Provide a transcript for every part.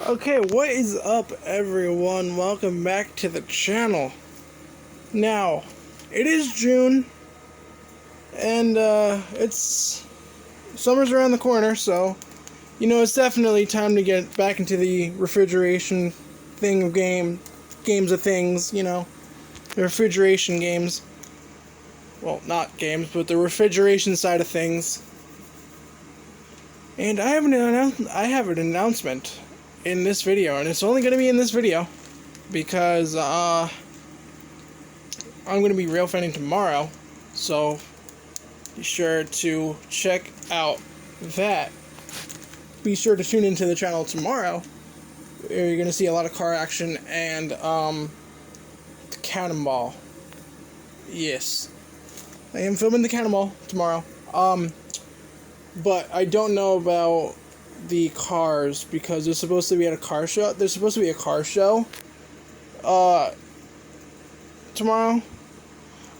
Okay, what is up, everyone? Welcome back to the channel. Now, it is June, and it's summer's around the corner, so it's definitely time to get back into the refrigeration thing of games of things. The refrigeration games. Well, not games, but the refrigeration side of things. And I have an announcement in this video, and it's only going to be in this video because I'm going to be rail fanning tomorrow, so be sure to check out that. Be sure to tune into the channel tomorrow, where you're going to see a lot of car action and the cannonball. Yes, I am filming the cannonball tomorrow. But I don't know about the cars because they're supposed to be at a car show. There's supposed to be a car show tomorrow.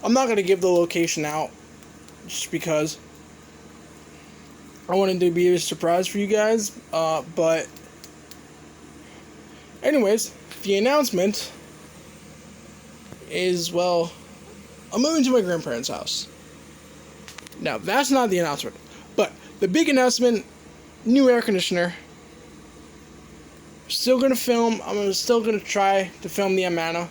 I'm not going to give the location out just because I wanted to be a surprise for you guys. But anyways, the announcement is, well, I'm moving to my grandparents' house. Now, that's not the announcement. But the big announcement, new air conditioner. Still going to film. I'm still going to try to film the Amana.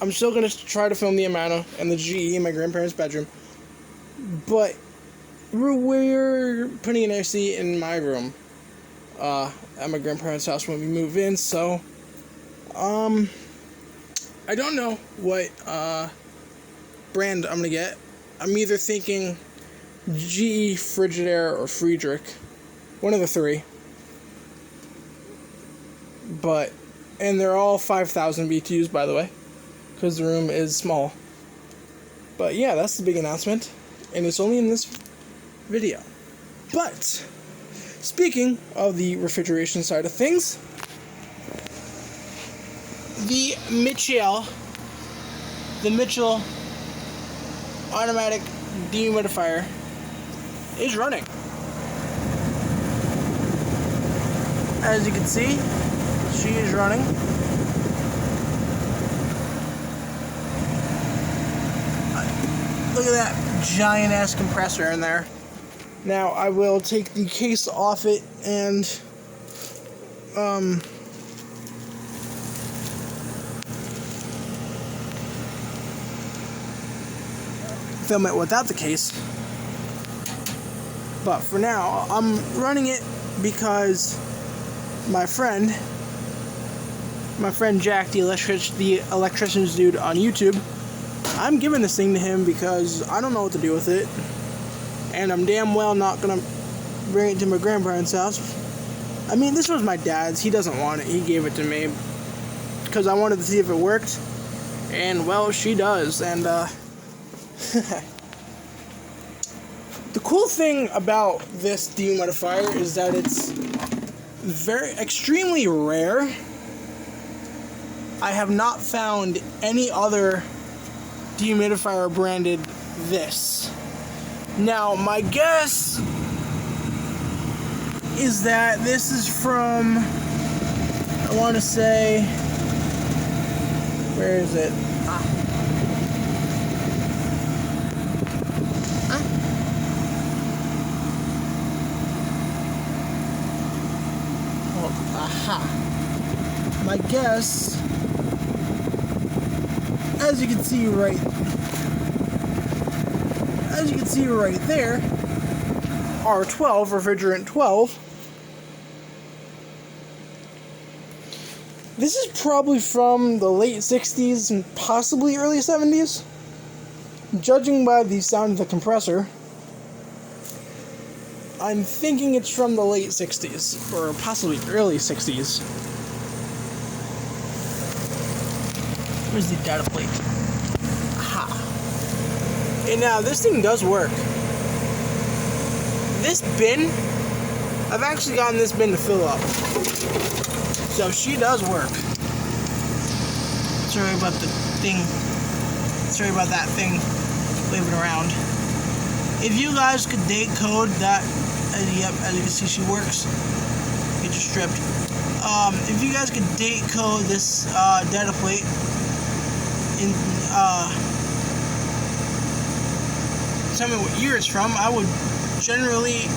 I'm still going to try to film the Amana and the GE in my grandparents' bedroom. But we're putting an AC in my room at my grandparents' house when we move in. So, I don't know what brand I'm going to get. I'm either thinking GE, Frigidaire, or Friedrich. One of the three. And they're all 5,000 BTUs, by the way, because the room is small. But yeah, that's the big announcement, and it's only in this video. But, speaking of the refrigeration side of things, the Mitchell automatic dehumidifier is running. As you can see, she is running. Look at that giant ass compressor in there. Now I will take the case off it and film it without the case. But for now, I'm running it because my friend Jack, the electrician's dude on YouTube, I'm giving this thing to him because I don't know what to do with it, and I'm damn well not gonna bring it to my grandparents' house. I mean, this was my dad's. He doesn't want it. He gave it to me because I wanted to see if it worked, and well, she does. And the cool thing about this dehumidifier is that it's extremely rare. I have not found any other dehumidifier branded this. Now, my guess is that this is from, I want to say, where is it? My guess, as you can see right there, R12, refrigerant 12. This is probably from the late 60s and possibly early 70s. Judging by the sound of the compressor, I'm thinking it's from the late 60s, or possibly early 60s. Where's the data plate? Aha. And now, this thing does work. This bin, I've actually gotten this bin to fill up. So she does work. Sorry about that thing waving around. If you guys could date code that, yep, as you can see, she works. get you stripped. If you guys could date code this data plate in tell me what year it's from, I would generally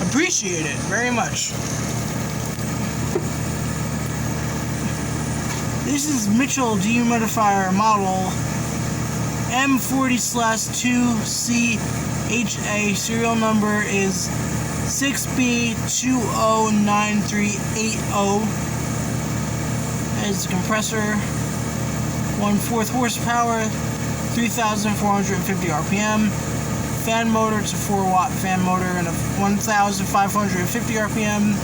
appreciate it very much. This is Mitchell dehumidifier model M40/2CHA. Serial number is 6B209380. As the compressor, 1/4 horsepower, 3,450 RPM. Fan motor, it's a 4-watt fan motor and a 1,550 RPM.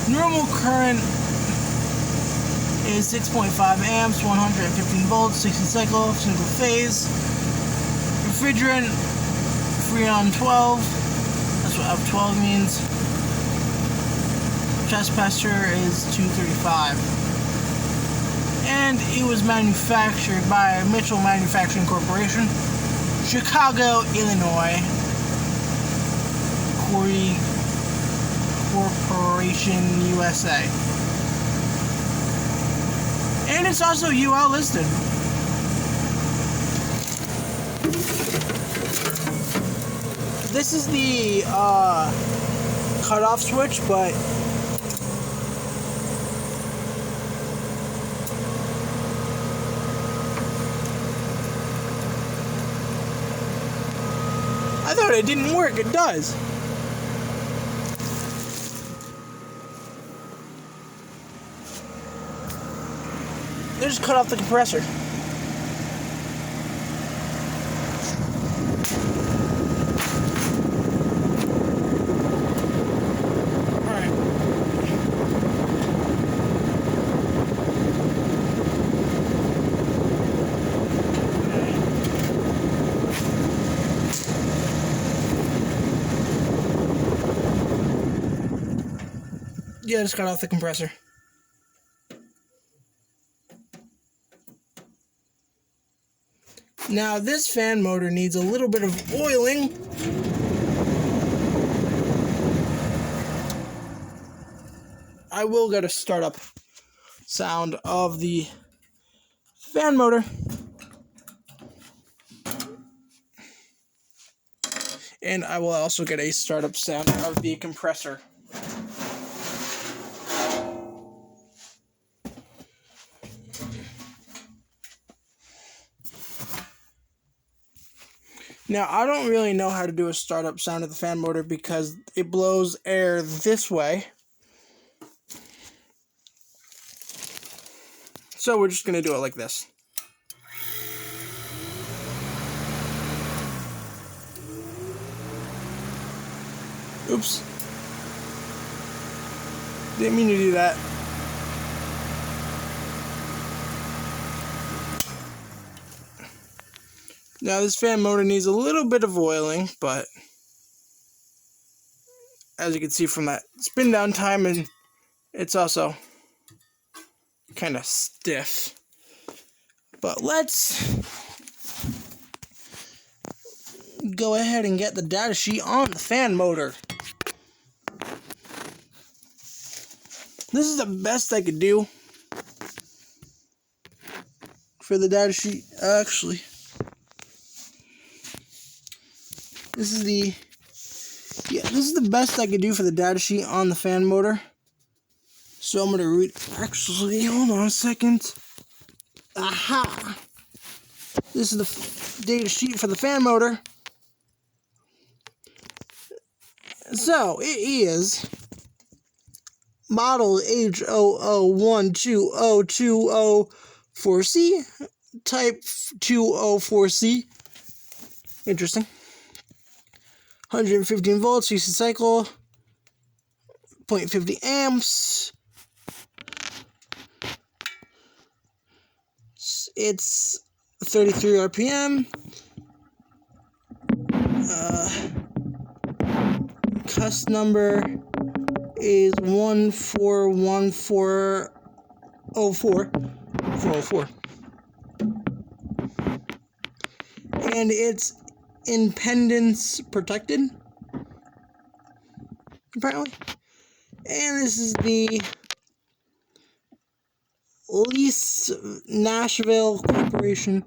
Normal current is 6.5 amps, 115 volts, 60 cycle, single phase. Refrigerant, Freon 12. That's what F12 means. Chest pressure is 235. And it was manufactured by Mitchell Manufacturing Corporation, Chicago, Illinois. Corporation, USA. And it's also UL listed. This is the cutoff switch, but I thought it didn't work. It does. They just cut off the compressor. Alright. Yeah, just cut off the compressor. Now, this fan motor needs a little bit of oiling. I will get a startup sound of the fan motor. And I will also get a startup sound of the compressor. Now, I don't really know how to do a startup sound of the fan motor because it blows air this way. So we're just going to do it like this. Oops. Didn't mean to do that. Now, this fan motor needs a little bit of oiling, but as you can see from that spin down time, and it's also kind of stiff. But let's go ahead and get the data sheet on the fan motor. This is the best I could do for the data sheet, actually. This is the best I could do for the data sheet on the fan motor. So I'm going to read, actually, hold on a second. Aha! This is the data sheet for the fan motor. So, it is model H00120204C, type 204C. Interesting. 115 volts, DC cycle, 0.50 amps. It's 33 RPM. Cust number is 1414044. And it's impedance protected. apparently. And this is the Lease Nashville Corporation,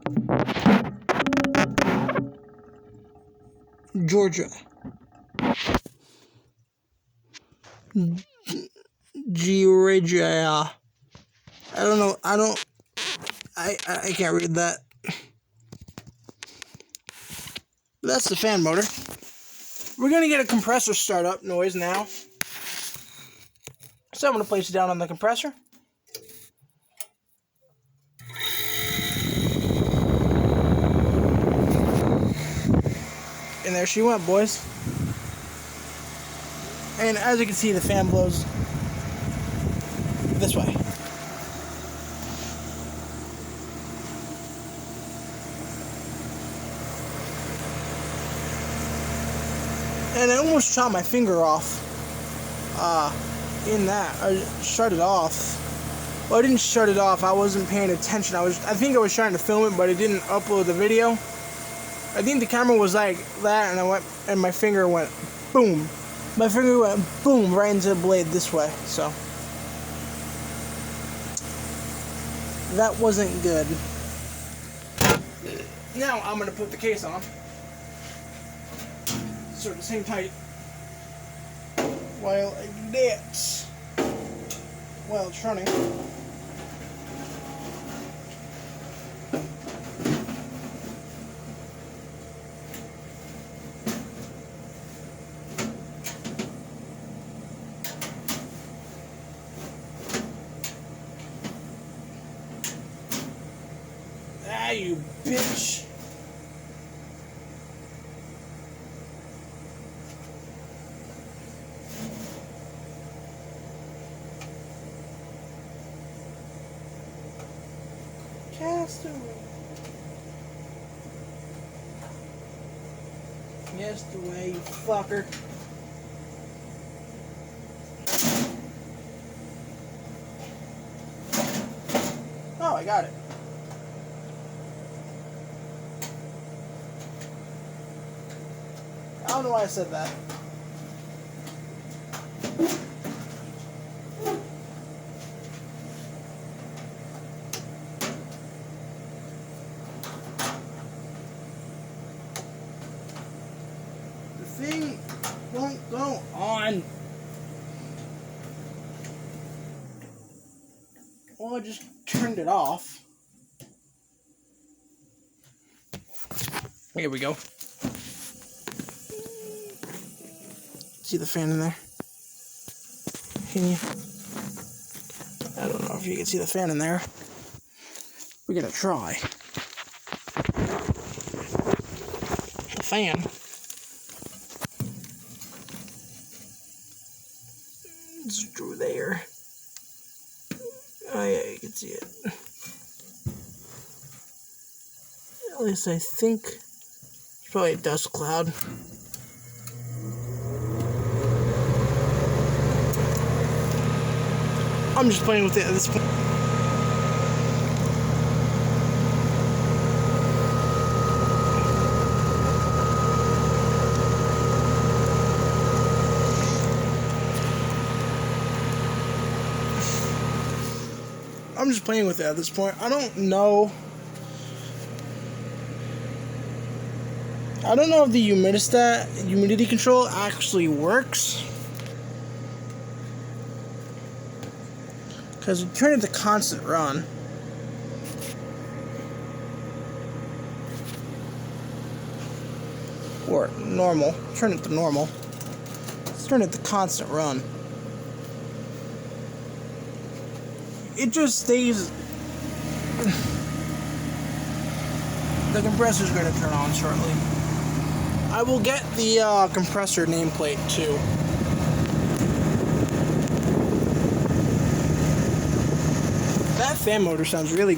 Georgia. Georgia. I don't know. I can't read that. But that's the fan motor. We're gonna get a compressor startup noise now. So I'm gonna place it down on the compressor. And there she went, boys. And as you can see, the fan blows this way. And I almost shot my finger off in that. I shut it off. Well, I didn't shut it off. I wasn't paying attention. I think I was trying to film it, but it didn't upload the video. I think the camera was like that, and my finger went boom. My finger went boom right into the blade this way. So that wasn't good. Now I'm gonna put the case on. Sort of hang tight while I do that. While it's running. Ah, you bitch. Castaway. Castaway, you fucker. Oh, I got it. I don't know why I said that. The thing won't go on. Well, I just turned it off. Here we go. See the fan in there? Can you? I don't know if you can see the fan in there. We're gonna try. The fan. It's through there. Oh yeah, you can see it. At least I think it's probably a dust cloud. I'm just playing with it at this point. I'm just playing with it at this point. I don't know if the humidity control actually works. Because we turn it to constant run. Or normal. Turn it to normal. Let's turn it to constant run. It just stays. The compressor's going to turn on shortly. I will get the compressor nameplate too. That fan motor sounds really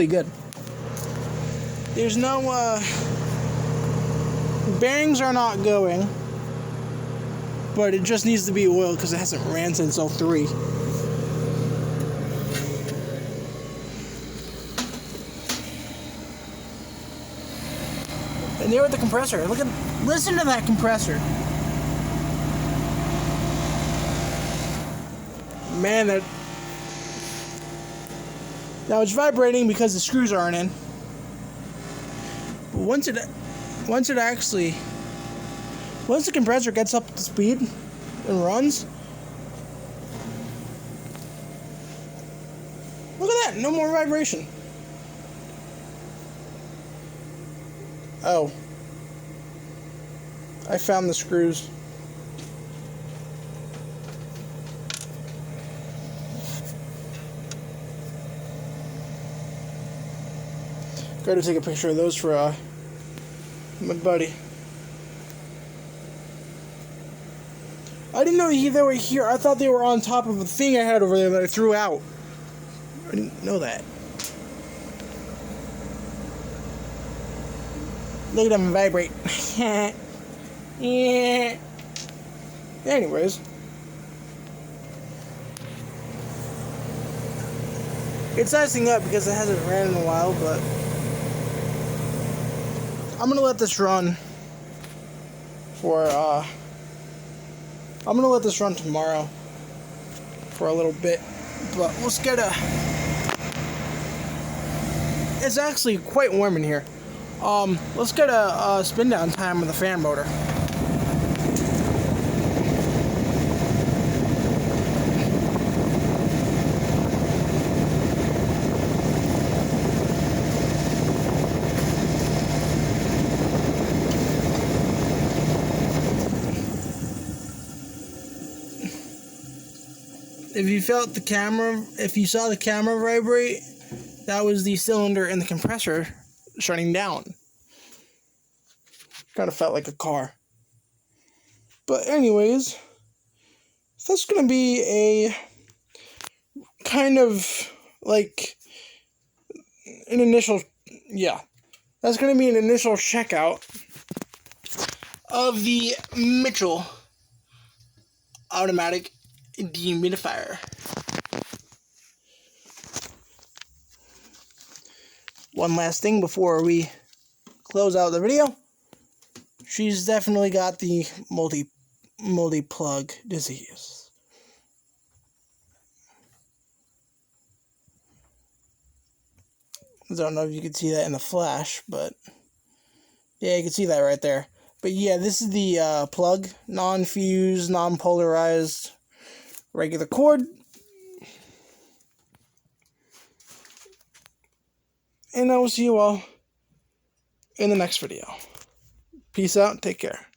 good. There's no bearings are not going, but it just needs to be oiled because it hasn't ran since 03. And there with the compressor. Listen to that compressor. Man, now it's vibrating because the screws aren't in. But once the compressor gets up to speed and runs, look at that, no more vibration. Oh, I found the screws. Got to take a picture of those for my buddy. I didn't know they were here. I thought they were on top of a thing I had over there that I threw out. I didn't know that. Look at them vibrate. Yeah. Anyways. It's icing up because it hasn't ran in a while, but I'm gonna let this run for I'm gonna let this run tomorrow for a little bit, but let's get it's actually quite warm in here. Let's get a spin down time of the fan motor. If you saw the camera vibrate, that was the cylinder in the compressor shutting down. Kind of felt like a car. But anyways, that's going to be a kind of like an initial, that's going to be an initial checkout of the Mitchell automatic dehumidifier. One last thing before we close out the video. She's definitely got the multi-plug disease. I don't know if you can see that in the flash, but yeah, you can see that right there. But yeah, this is the plug, non-fused, non-polarized, regular cord. And I will see you all in the next video. Peace out. Take care.